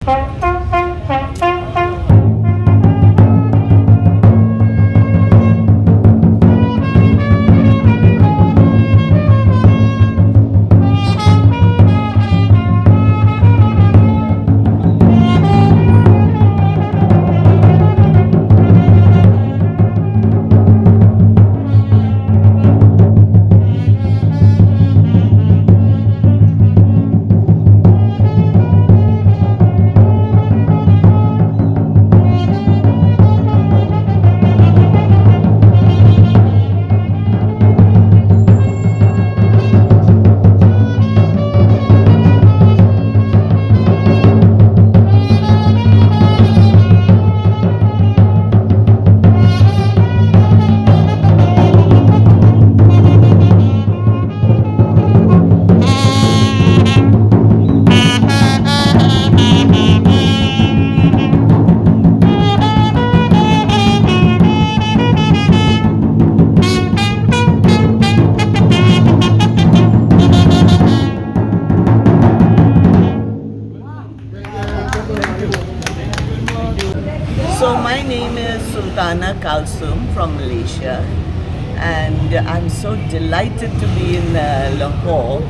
So my name is from Malaysia, and I'm so delighted to be in Lahore.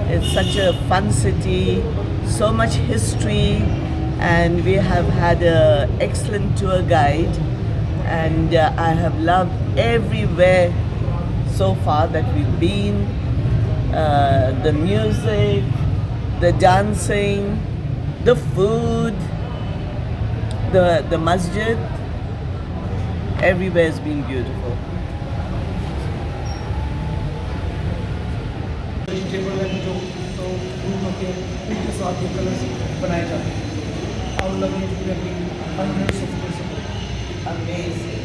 It's such a fun city, so much history, and we have had an excellent tour guide, and I have loved everywhere so far that we've been. The music, the dancing, the food, the masjid, everywhere has been beautiful. Amazing.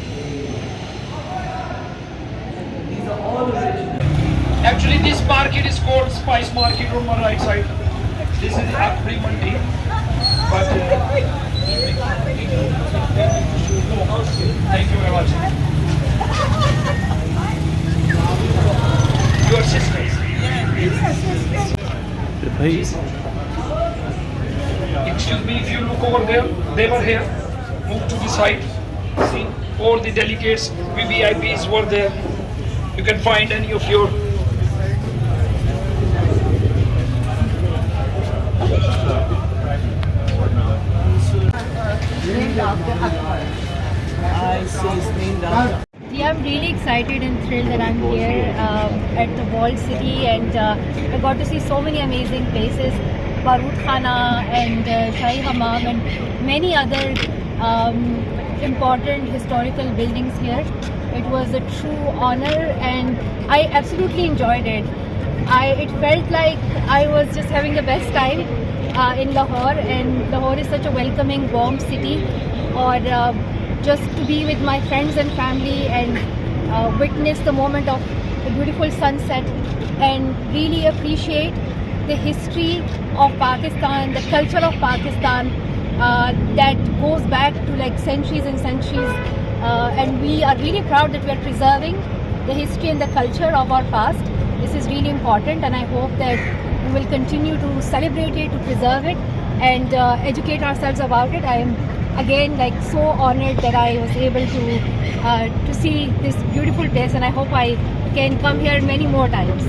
These are all original. Actually, this market is called Spice Market on my right side. This is Akri Mandi. But thank you very much. Your sisters. Excuse me, if you look over there, they were here. Move to the side. See, all the delegates, VVIPs were there. You can find any of your Yeah, I'm really excited and thrilled that I'm here at the walled city, and I got to see so many amazing places, Barut Khana and Shahi Hammam and many other important historical buildings here. It was a true honor and I absolutely enjoyed it. It felt like I was just having the best time in Lahore, and Lahore is such a welcoming, warm city. Or just to be with my friends and family and witness the moment of the beautiful sunset and really appreciate the history of Pakistan, the culture of Pakistan that goes back to like centuries and centuries, and we are really proud that we are preserving the history and the culture of our past. This is really important, and I hope that we will continue to celebrate it, to preserve it, and educate ourselves about it. I am again like so honored that I was able to see this beautiful place, and I hope I can come here many more times.